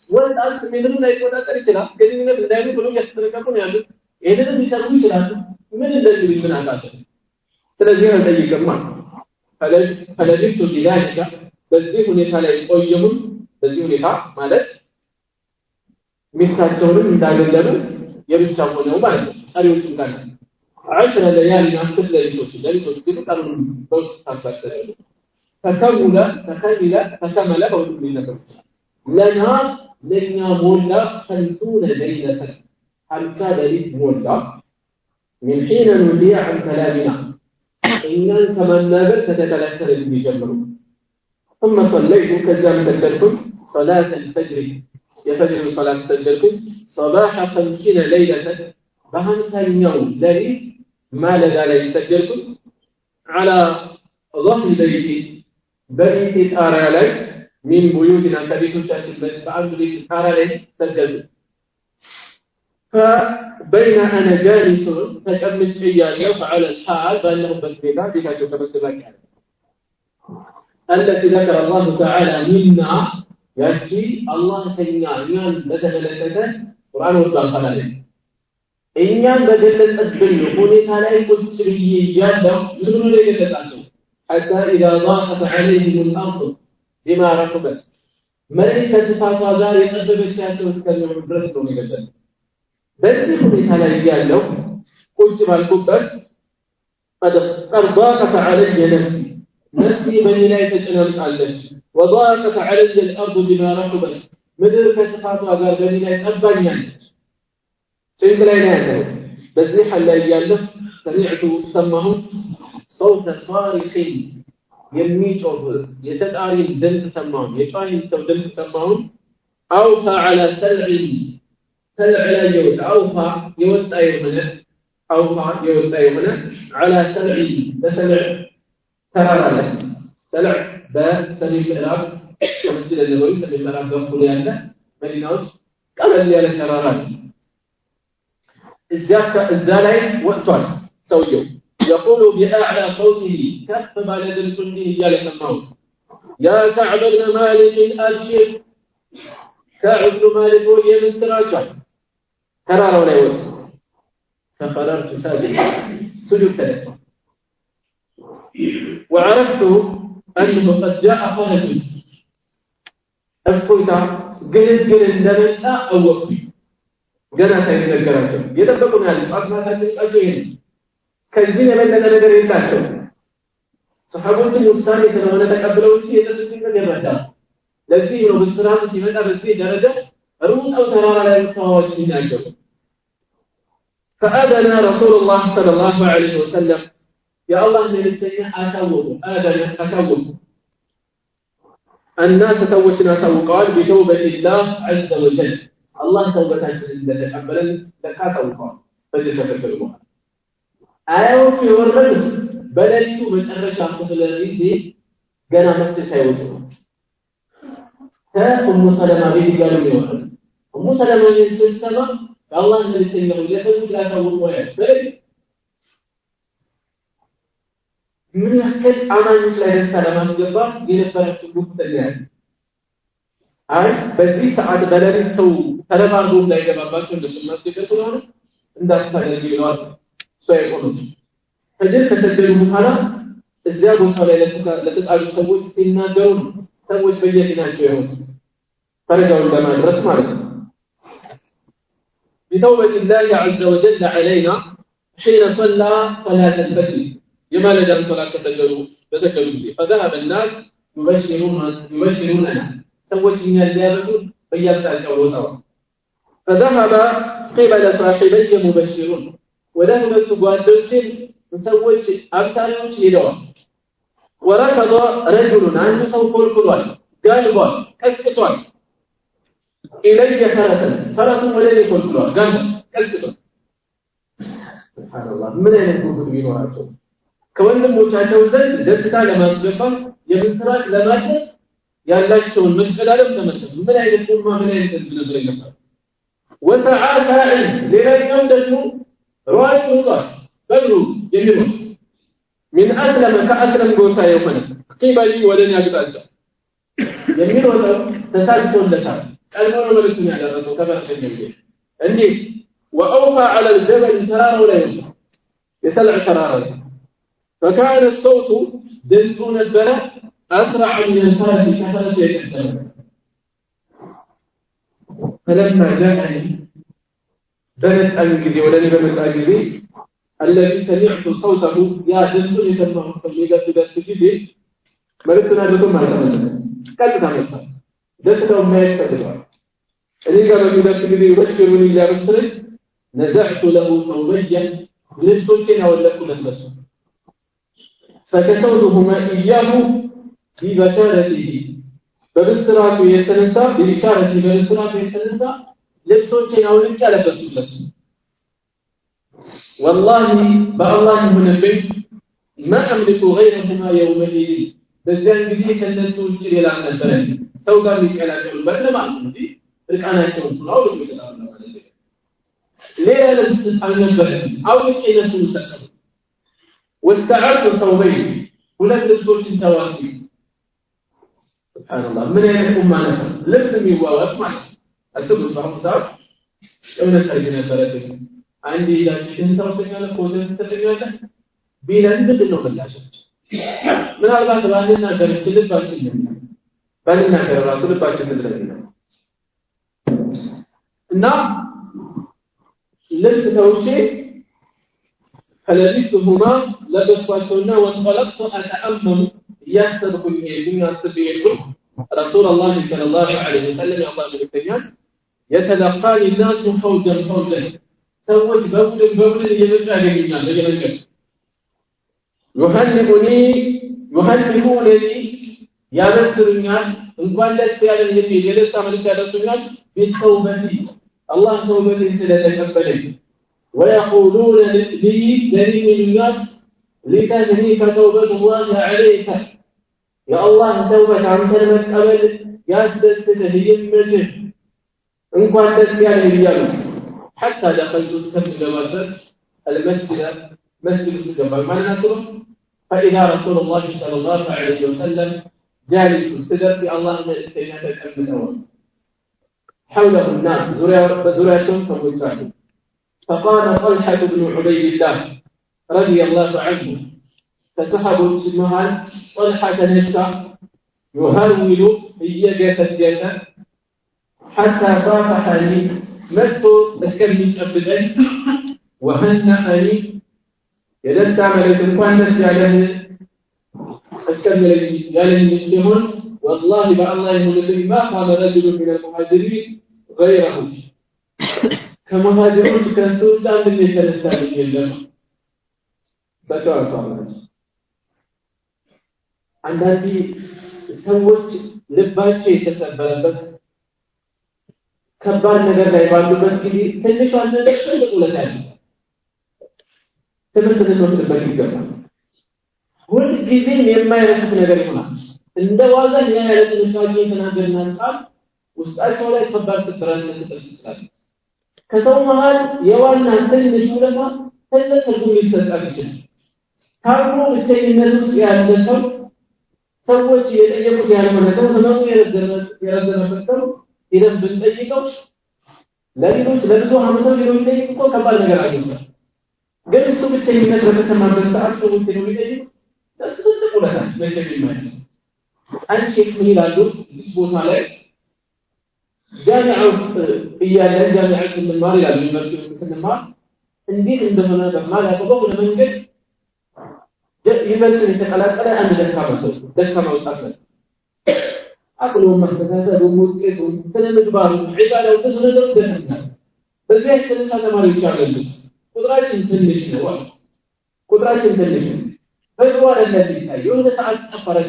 ወጣት ምንም ላይ ቆጣጠር ይችላል ግንኙነት እንዳይሉ ብሎ ያስተረቀቁ ነው ያሉት ይሄንን ሊሰሩ ይችላሉ ምን እንደዚህ ምን አቃተ ስለዚህ ነው ጠይቀማ ፈለጅቱ ቢላካ በዚህ ሁኔታ ላይ ቆየሁን በዚህ ሁኔታ ማለት ሚስታቸውንም እንዳገለሉ የብቻ ሆነው ማለት ነው ታሪዎቹን ጋር 10 ليالي አስር ለሊቶች ሲቀሩ በውስጥ ታሳደረሉ ተከመለ በሁሉም ነገር ለና ለኛ ሞላ 50 ليله 50 ليله ሞላ من حين نودي عن كلامنا إن كمنابر تتكلم بجمره ثم صليت كذا سجدتم صلاة الفجر يفجر صلاة سجدتم صباح 50 ليلة بهمسا يوم ليل ما لدى لي سجدتم على ظهر بيتي بيتي تارى لي من بيوتنا كبيت شاشة فأنت بيتي تارى لي سجدتم فبين أنا جالس فكمل شيئا على الحال بأنه بالبيضاء بكاته كمسبك التي ذكر الله تعالى منا يأتي الله تنيان لتبلتك قرآن وطلع خلالي إنيان بدلت أجبل هوني تالي قلت بيجيان لهم يقولون لي لتتعشوا حتى إذا ضاقت عليهم الأرض بما رحبت ملكة فاطازار يقدم الشهادة وتكلم برسلون يقدم በዚህ ሁኔታ ላይ ያለው ቁጭ ባልኩበት قد ضاقت علي نفسي በእኔ ላይ ተጨናንቃለች وضاقت علي الأرض بما رحبت ምድር ከስፋቷ ጋር በእኔ ላይ ጠባኛለች ጭንቅ ላይ ነው ያለው በዚህ ሐል ላይ ያለፍ ሰሚዕቱ ሰማሁ صوت صارخ የሚጮህ የተጣሪ ድምጽ ሰማሁ የጫሂን ሰው ድምጽ ሰማሁ አውፋ على سلع سلع ላይ ይወጣ አውፋ ይወጣ የሆነ አውፋ ይወጣ የሆነ على سلع በሰልዕ ተራራ ላይ ሰልዕ በሰሜን ምዕራብ ከመስጂድ ነብዩ ሰሜን ምዕራብ በኩል ያለ መዲና ውስጥ ቀለል ያለ ተራራ ነው እዛ ላይ ወጥቷል ሰውየው يقول بأعلى صوته كف على دلته يا لسمعه يا كعب بن مالك أبشر كعب بن مالك يمستراجع ترى ولا يوم فقررت ساجدا سجود ثلاثة وعرفت أنه قد جاء فرج أفكوتا قلت نبتا أو وقفي قنا سيدنا الكراسة يتفقون هذه الأصمات الأجوين ከዚህ የበለጠ ነገር የላቸው ሰሃቦች ውሳኔ ስለሆነ ተቀብለው እንጂ የተሰጡት ይረዳል ለዚህ ነው ብስራቱ ሲመጣ በዚህ ደረጃ ሩጣው ተራራ ላይ ተዋዎች ይናገሩ فأذن رسول الله صلى الله عليه وسلم يا الله መልእክተኛ አሳወቁ الناس توجنا توقال بتوبة الله عز وجل الله توبتاችን እንደተቀበለን ለካታውቀው በዚህ ተፈክሩት አያዎቹ የወረዱት በሌሊቱ መጨረሻ ክፍለ ጊዜ ገና መስጊድ ሳይወጡ ከኡሙ ሰለማ ቤት ጋር ነው የወረዱት ኡሙ ሰለማ ስትሰማ አላህ መልእክተኛው ለሰዎች ያሳውቁ ያለ ምን ያክል አማኞች ላይ ደስታ ለማስገባት የነበራቸው ጉዳይ አይ በዚህ ሰዓት በሌሊት ሰው ተረባርቦ እንዳይገባባቸው እንደሰማስገደ ስለሆነ እንዳታደርግ ይለዋል ሰይቆች ፈጅር ከሰገዱ በኋላ እዚያ ቦታ ላይ ለተጣሉ ሰዎች ሲናገሩ ሰዎች በየፊናቸው ይሆናሉ ፈረጃውን ለማድረስ ማለት ነው بتوبة الله عز وجل علينا حين صلى صلاة الفجر يمالد صلاة تسجلوا فيه فذهب الناس يبشروننا سوت من الجابسون فيبتعجوا وطوا فذهب قبل صاحبي مبشرون ولهم التقوادلين سوت أبسالهم شيدوا وركض رجل عنه سوف الكلوان قالوا كسكتوان إلي فرس ولن يكون كلوان قالوا كسكتوان سبحان الله من أين يكون كتبين وراءهم ከወንድሞቻቸው ዘንድ ደስታ ለማስገባት የምስራች ለማድረስ ያላቸውን መስቀል ዓለም ተመልከቱ ምን አይነት ቁማ ምን አይነት ህዝብ ነበር ይገባል ወሰዓታ ሌላኛው ደግሞ ሯጭ ሆኗል በሉ የሚሮጥ من أسلم كأسلم ጎሳ የሆነ ቂባሊ ወደኛ አቅጣጫ የሚሮጠው ተሳልፎለታል ቀልቦ ነው መልእክቱን ያደረሰው ከበረከኝ እንዴ وأوفى على الجبل تراه لا يسلع تراه فكان الصوت دلسون البلاء أسرع من الفرس كفرس يتكلم فلما جاءني بنت أنجزي ولني بنت أنجزي الذي سمعت صوته يا دلسون يسمعه صليقا سدات سجدي ملكنا لكم على المنزل قلت تعملها دلسة ما يتفضل إذا قال سدات سجدي يبشرني إلى مصر نزعت له ثوبيا للسلطين ولكم البسر فكسوتهما إياه ببشارته فبالصراط يتنسى ببشارته بالصراط يتنسى لبسوتين أو لك على بسوطة والله بالله من البيت ما أملك غيرهما يومئذ بزيان بذيك الناس وجري لعن البلد سوى قال لك على البلد ما أعلم دي لك أنا أشتغل كل أول مثل أعلم ليه لبس عن البلد أو لك إلى سوسك واستعرت ثوبين ولد لبسوش تواسي سبحان الله من يكون ما نفسه لبس ميوا واسمع السبب صاحب صاحب يوم نسأل جنة بلدك عندي إذا كنت توسينا لك وزن تسجل لك بينا نبت إنه بلاشة من هذا بعد بعدنا قريب سلب باشين بعدنا قريب سلب باشين لنا النار لبس توشي فلبستهما لبسواتهما وانطلقت أتأمل يستبقني الدنيا السبيل رسول الله صلى الله عليه وسلم يقول بالكتاب يتلقاني الناس فوجا فوجا ሰዎች በቡድን እየመጡ ያገኙኛል በየመንገድ يهنئونني ያበስሩኛል እንኳን ደስ ያለን የሚል የደስታ መልእክት ያደርሱኛል بالتوبة الله توبتي ስለተቀበለኝ ويقولون لي دليل لتهنيك توبة الله عليك يا الله توبة አንተ መቀበል ያስደስትህ ይመችህ እንኳን ደስ ያለህ ይላሉ حتى دخلت الجوازات المسجد الجبار ما نقول فإذا رسول الله صلى الله عليه وسلم جالس سدرت الله من كلمات الأول حوله الناس زرياتهم سويتهم فقال طلحة بن عبيد الله رضي الله عنه فسحبوا اسمها طلحة نشا يهرول يجسد حتى صافحني مدت اسكني أبدا وهنأني يدست عملت انكوان نسي عليه اسكني لي المسلمون والله بأ الله يقول لي ما قام رجل من المهاجرين غيره كمهاجرون كنسون جان من يتنسى لي سكر صالح عندي سوت لباشه يتسببت ከባድ ነገር ላይ ባሉበት ጊዜ ትንሽ ነገር ትልቅ ውለታል ትምህርት ልንወስድበት ይገባል ሁሉ ጊዜ የማይረሱት ነገር ይሆናል እንደ ዋዛ ያለ ጥንቃቄ ተናገርና ቃል ውስጣቸው ላይ ከባድ ስብራት ተጠቅሷል ከሰው መሃል የዋና ትንሽ ውለታ ትልቅ ትርጉም ሊሰጣት ይችላል ታውቆ ብቸኝነት ውስጥ ያለ ሰው ሰዎች የጠየቁት ያልሆነ ሰው ነው የረዘመበት ሰው إذا بنتجيكوا لأنه لبزو همسا بيقولوا لي كل كبار نجار عجوزة قال السوق التاني نجار بسمع بس أكثر من تقولوا لي بس تقول لك ما يسمى الماء أنا شيخ مني لازم يسبوت عليه جامعة إياه جامعة النمار إلى اليونيفرسيتي النمار عندي عندما نبغى لا تبغى لما نجد يونيفرسيتي تقلق أنا أنا ذكر ما وصلت أكلهم مخصوصات وموتهم سنة بارهم عبادة وتسنة ودهنا بس هي سنة ما يشاركون قدرات تنميش نواه قدرات تنميش فالوالد الذي يوم ساعات أفرج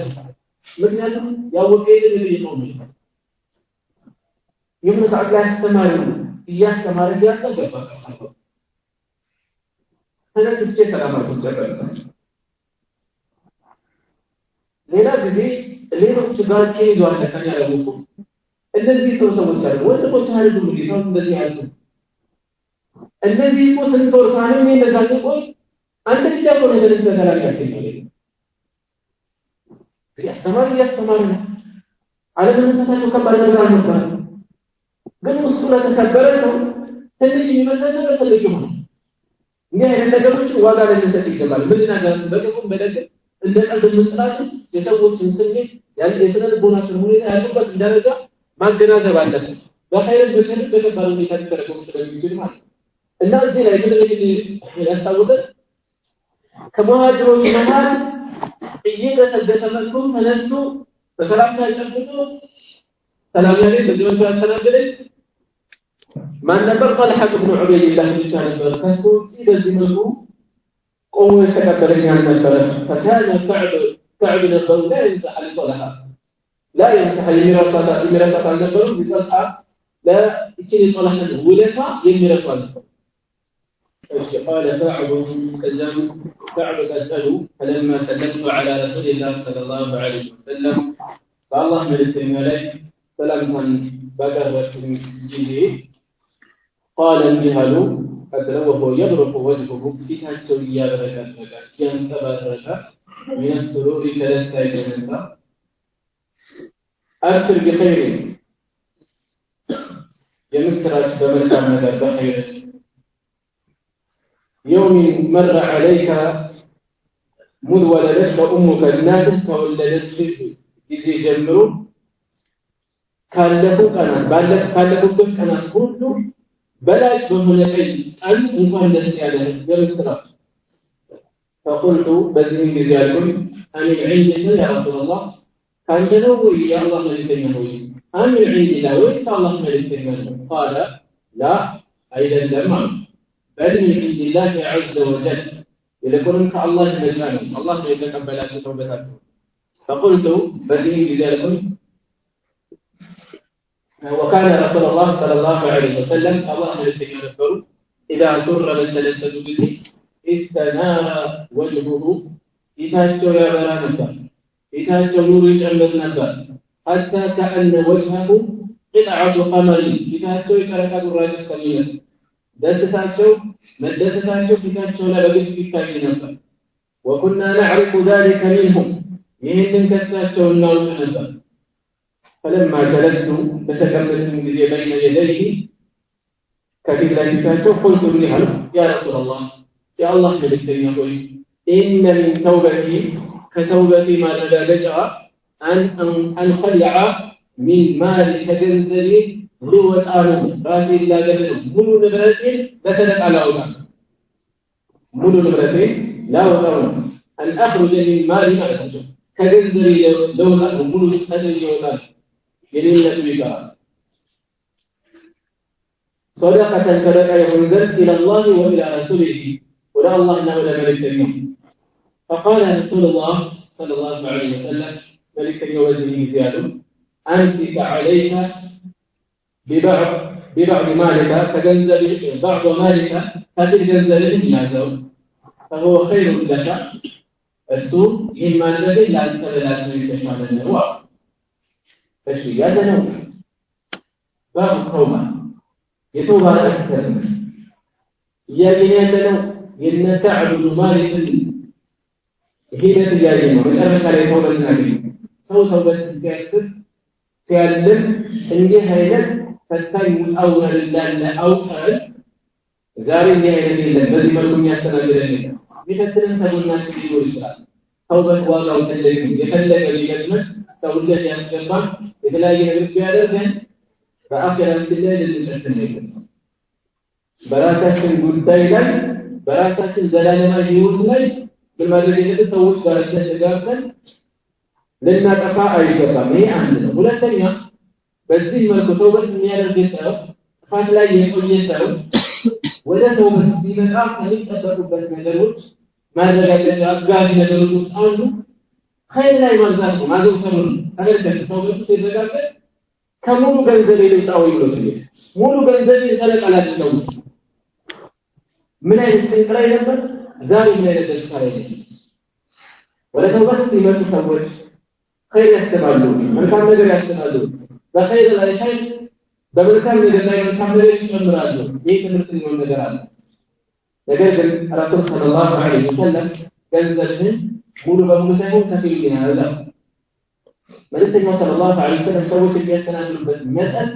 مثلا يا وكيل الذي يقومي يوم ساعات لا يستمرون إياه استمر إياه تجرب هذا سجى سلامة تجرب لنا بذي ሌሎች ጋር ከይዟል ለከኛ ያለው እነዚህ ሰዎች አሉ ወጥቶ ታሪኩ ምንድነው እንደዚህ ያሉ እነዚህ እኮ ስንቶር ታሪኩ እንደዛው ቆይ አንተ ብቻ እኮ ነው እንደዚህ ተላልካለህ ያስተማር ነው አለመንሳታቸው ከባድ ነገር ነበር ግን ውስጡ ለተከበረ ሰው ትንሽ የሚመስል ነገር ትልቅ ይሆናል እኛ ነገሮች ዋጋ ልንሰጥ ይገባል ምን ነገር በቅጡም በደግ እንደ ቀልድ ምንጥራት የሰዎችን ስሜት ያን የሰነድ ቦናችን ሁኔታ ያሉበት ደረጃ ማገናዘብ አለበት በኸይር በሰል በከባድ ሁኔታ ተደረገው ስለሚችል ማለት እና እዚህ ላይ ምን ያሳውቃል ከመሃጅሮች መሃል እየተሰደተ መልኩ ተነስቶ በሰላምታ ጨብጦ ሰላም ያለኝ በዚህው ያስተናገደ ማን ነበር طلحة بن عبيد الله ነበር ከሱ በዚህ መልኩ ቆሞ የተቀበለኝ ነበር فكان كعب نبر لا يمسح لطلحة لا يمسح الميراثات النبر بطلحة لا يكين طلحة ولفا يميراثات قال كعب أسأله فلما سلمت على رسول الله صلى الله عليه وسلم فالله ملك الملك سلامة بقرة جيده قال انجهل أدره يبرق وجهه فيها سوريا بركات ينتبرك من السرور كلستا يجنسا أبشر بخير يمسرك بملكة مدى بخير يوم مر عليك مذ ولدتك أمك الناس فولدتك إذا جمروا كان لكم كان كله بلاش بملكي أن انقل لسيادة يمسرك فقلت بذين بزيادكم أن العيد يا رسول الله كان تنوي يا الله ملك النهوي أن العيد لا ويسا الله ملك النهوي قال لا أيضا لما بل من عند الله عز وجل يقولون كالله نزاله الله يتقبل توبته فقلت بديه بذلك وكان رسول الله صلى الله عليه وسلم الله يذكر إذا سر من تلسد به استنار وجهه ፊታቸው ያበራ ነበር ፊታቸው ኑር ይጨምር ነበር حتى كأن وجهه قطعة قمر ፊታቸው የጨረቃ ጉራጭ እስከሚመስል ደስታቸው መደሰታቸው ፊታቸው ላይ በግልጽ ይታይ ነበር وكنا نعرف ذلك منهم ይህንን ከሳቸው እናውቅ ነበር فلما جلست بتكملت ጊዜ بين يديه ከፊት ላይ ፊታቸው قلت له يا رسول الله يا الله መልእክተኛ ሆይ إن من توبتي كتوبتي ما رجع أن أنخلع من مال كجنزلي لوط أرض راسي لا جنزل ملو نبرتي بسنة على أولاد ملو نبرتي لا وطاونا أن أخرج من مالي ما أخرج كجنزلي لوط أرض ملو أجل لوط يلين بك صدقة صدقة ينزل إلى الله وإلى رسوله ولا الله ولا ملك اليوم فقال رسول الله صلى الله عليه وسلم ملك يوزنه زياده أمسك عليك ببعض مالك فجنزل بعض مالك فتجنزل يا زوج فهو خير لك السوء إما الذي لا تشمل النوع فالشيء نوع باب التوبة يتوبة أكثر يا جنيان نوع ينتعبد مالك ሂደት ያየን ነው መጨረሻ ላይ ተውበት እናገኝ ሰው ተውበት ሲያስብ ሲያልም እንዲህ አይነት ፈታኝ ውጣውረድ እንዳለ አውቀን ዛሬ እንዲህ አይነት የለም በዚህ መልኩ የሚያስተናግደን የለም የሚፈትነን ሰውናችን ሊኖር ይችላል ተውበት ዋጋው ትልቅ ነው የፈለገ ቢገጥመን ሰውነት ያስገባ የተለያየ ነገር ቢያደርገን በአኺራችን ላይ ልንጨክን አይገባም በራሳችን ጉዳይ ላይ በራሳችን ዘላለማዊ ህይወት ላይ በማድረግ ሰዎች ጋር ተደጋግፈን ለናጠፋ አይገባም ይሄ አንድ ነው ሁለተኛ በዚህ መልኩ ተውበት የሚያደርግ ሰው ጥፋት ላይ የቆየ ሰው ወደ ተውበት ሲመጣ ከሚጠበቁበት ነገሮች ማረጋገጫ አጋዥ ነገሮች ውስጥ አንዱ ኸይር ላይ ማብዛት ነው ማዘውተር ነው አገር ተውበት ሲረጋገጥ ከሙሉ ገንዘብ ይልጣው ይብሎት ሙሉ ገንዘብ ይሰረቃል ነው ምን አይነት ጥንቅራ ነበር ዛሬ ምን አይነት ደስታ ላይ ወደ ተውበት ሲመጡ ሰዎች ኸይር ያስተባሉ መልካም ነገር ያስተባሉ በኸይር ላይ ኸይር በመልካም ነገር ላይ መልካም ነገር ይጨምራሉ ይህ ትምህርት ነው ነገር አለ ነገር ግን ረሱል ሰለላሁ ዐለይሂ ወሰለም ገንዘብን ሙሉ በሙሉ ሳይሆን ከፊል ይናዛ መልእክተኛው ሰለላሁ ዐለይሂ ወሰለም ሰዎች የሚያስተናግዱበት መጠን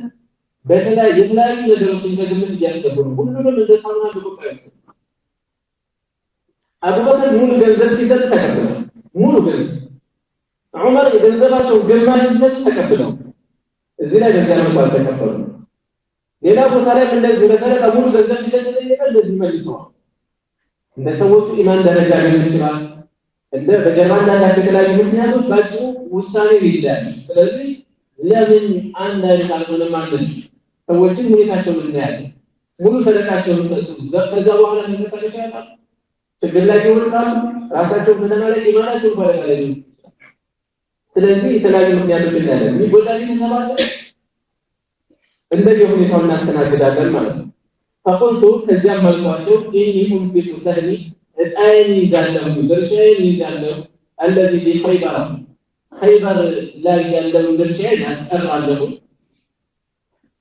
በተለያዩ ነገሮችን ከግምት እያስገቡ ነው ሁሉንም እንደ ሳሙና በቁጥር አቡበከር ሙሉ ገንዘብ ሲሰጥ ተቀበለ ሙሉ ገንዘብ ዑመር የገንዘባቸው ግማሽ ሲሰጥ ተቀበለው እዚህ ላይ ገንዘብ እንኳን ተቀበሉ ሌላ ቦታ ላይ እንደዚህ ለሰለቀ ሙሉ ገንዘብ ሲሰጥ እንደዚህ መልሰዋል እንደ ሰዎቹ ኢማን ደረጃ ሊሆን ይችላል እንደ በጀርባና ያላቸው የተለያዩ ምክንያቶች ባጭሩ ውሳኔ ይይዛል ስለዚህ ለምን አንድ አይነት አልሆነም ማለት ሰዎችን ሁኔታቸውን እናያለን ሙሉ ሰደቃቸውን ሰጡ ከዛ በኋላ የሚመጣው ያጣል ችግር ላይ ይወርቃሉ ራሳቸው ከተማለች ኢማናቸው ፈረቀለ ስለዚህ የተለያዩ ምክንያቶች እንዳለ የሚጎዳኝ ተሰባለ እንደዚህ ሁኔታውን እናስተናግዳለን ማለት ነው فقلت ከዚያም መልኳቸው ኢኒ ሙንፊቱ ሰህሊ እጣይኒ ይዛለው ድርሻዬን ይዛለው الذي في خيبر ላይ ያለው ድርሻዬን አስቀራለሁ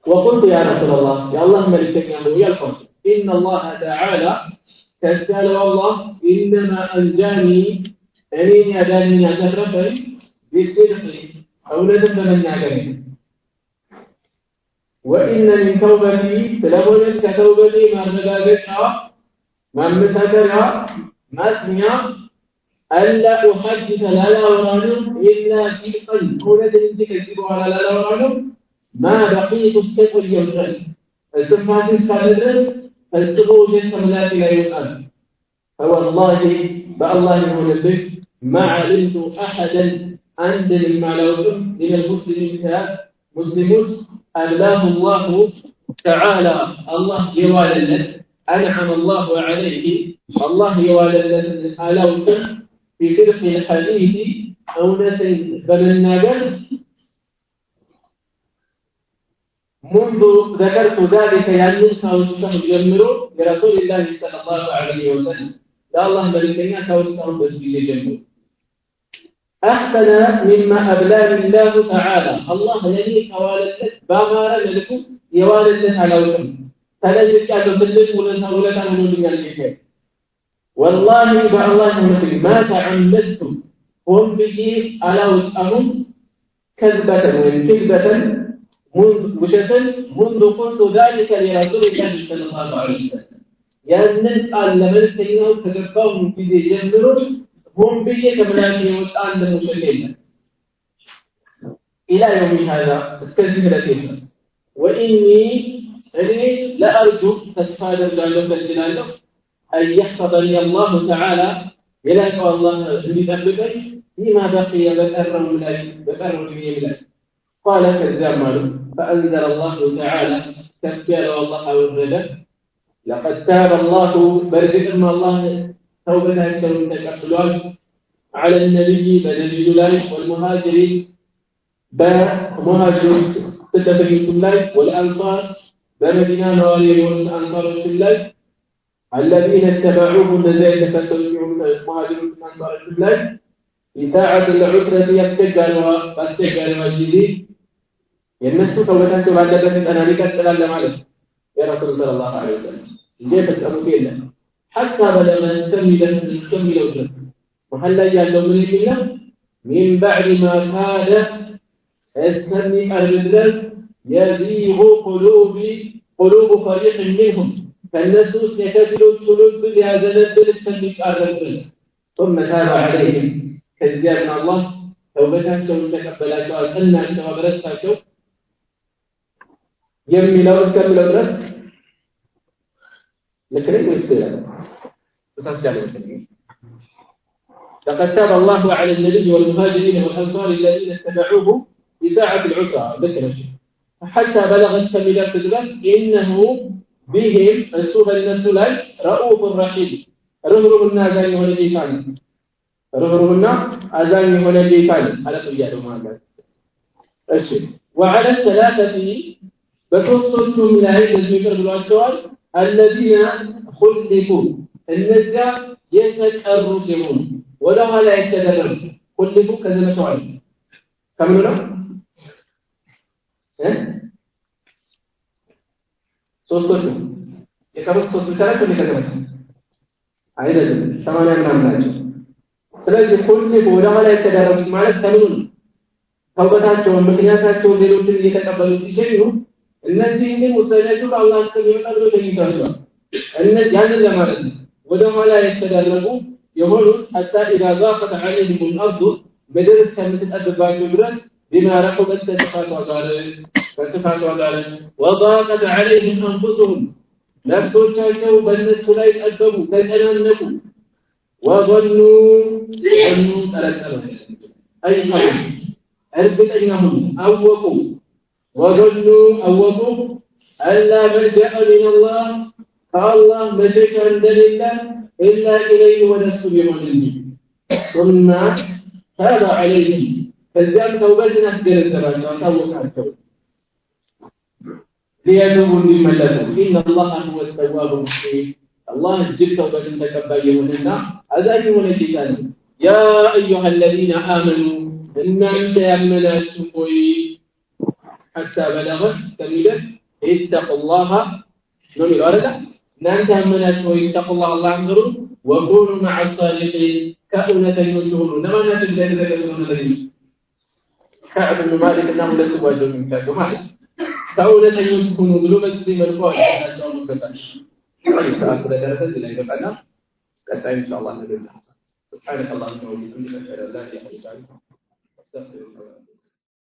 وقلت يا رسول الله يا الله ملكنا ويالكم إن الله تعالى كذل والله إنما أنجاني أنين أداني أشرفني بالصدق أولاد من يعلمني وإن من توبتي سلبت كتوبتي ما رجعتها ما مسكرها ما سمع ألا أحدث لا ورانه إلا شيئا كونت أنت كذبوا على لا ورانه ما بقيت استقل يوم الرأس السفاتي سكالدرس فالتقوا جنس ملاك لا يقال فوالله بالله يقول لك ما علمت أحدا عند المعلوم من المسلمين مسلمون أبلاه الله تعالى الله يوالد أنعم الله عليه الله يوالد ألاوت في صدق الحديث أونة بمناجر منذ ذكرت ذلك يعني كوسته جمرو لرسول الله صلى الله عليه وسلم لا الله ملكنا كوسته بسجل جمرو أحسن مما أبلاني الله تعالى الله يعني كوالد بامار ملكه يوالد ألاوتم تلجك على بلد ولا تعملون من الكفاية والله بالله مثل ما تعمدتم هم بيجي ألاوت أهم كذبة وإن كذبة منذ قلت ذلك لرسول الله صلى الله عليه وسلم يعني قال لمن تينهم تذكرهم في جنبهم هم بيجي كملاتي وطان المسلمين إلى يوم هذا استجيب لكم وإني لا أرجو تسفادر جانب الجنانه أن يحفظني الله تعالى إليك الله بذنبك فيما بقي بكره لي قال كالزمر فأنزل الله تعالى تذكر والله والرجل لقد تاب الله برد ما الله توبته تقبلوا على النبي بدليل الله والمهاجرين بمهاجرين ستتبعتم الله والأنصار بمدينة نوالي والأنصار الله الذين اتبعوه الذين تفتوهم المهاجرون والأنصار الله في ساعة العسرة يستجعلها الجديد ينسوا توبتهم بعد ذلك أنا لك السلام عليك يا رسول صلى الله عليه وسلم ليه تسألوا فينا حتى بلغ نستمل وجهه وهلا يعلم من الله من بعد ما كاد استني الرجل يزيغ قلوب فريق منهم فالنسوس يكفلوا القلوب بهذا الذل استني الرجل ثم تاب عليهم كذاب من الله توبتهم تقبلوا أن توبتهم የሚለው እስከሚለው ድረስ ለከለኝ ወይስ ተሳስቻለሁ لقد تاب الله على النبي والمهاجرين والأنصار الذين اتبعوه في ساعة العسرة ذكر الشيء حتى بلغ السميلات الثلاث إنه بهم السوبة للنسولان رؤوف رحيم رهرهن أذاني هنا جيكان رهرهن أذاني هنا جيكان على طياله مهلا الشيء وعلى الثلاثة بتوصلتم إلى هذا الذكر بالأشوار الذين خلفوا النجا يتقربون ولا لا يتدرب خلفوا كذا سؤال كملنا توصلتم يكمل توصلتك ولا كذا عيدا ثمانية من الناس ስለዚህ خلفوا ولا لا يتدرب ማለት ተምኑን ተውበታቸውን ምክንያታቸውን ሌሎችን እየተቀበሉ ሲሸኙ እነዚህ ግን ወሰነቱ አላህ ስለሚቀርብ ተይታሉ እነዚህ ያንን ለማለት ነው ወደ ኋላ የተደረጉ የሆኑት حتى اذا ضاقت عليهم الارض بدرس ከምትጠብባቸው ድረስ بما رحبت فتفاتوا قال وضاقت عليهم انفسهم ነፍሶቻቸው በእነሱ ላይ ጠበቡ ተጨናነቁ وظنوا ጠረጠሩ አይፈሩ እርግጠኛ ሆኑ አወቁ وظنوا أوقوا ألا ملجأ من الله فالله مشيكا دليلا إلا إليه ونسوا بمعنى ثم تاب عليهم فالذات توبتنا أسجل الزمان وأتوقع التوبة ليتوبوا ممن لتوا إن الله هو التواب الرحيم الله جل توبة تكبيه لنا أذاني ونشيكا يا أيها الذين آمنوا إن أنت يأمناتكم حتى بلغت كملت اتقوا الله نمي الوردة نانت همنات واتقوا الله الله انظروا وكونوا مع الصالحين كأنة ينشهرون نما نات الذين ذكرون الذين كعب بن مالك انهم لا تواجهوا من كاكو مالك كأنة ينشهرون قلوب السليم القوائد حتى أولو كسان أي سؤال كده درسة إلا إذا بقنا كتائم إن شاء الله نبي الله سبحانك اللهم وبحمدك أشهد أن لا إله إلا أنت أستغفرك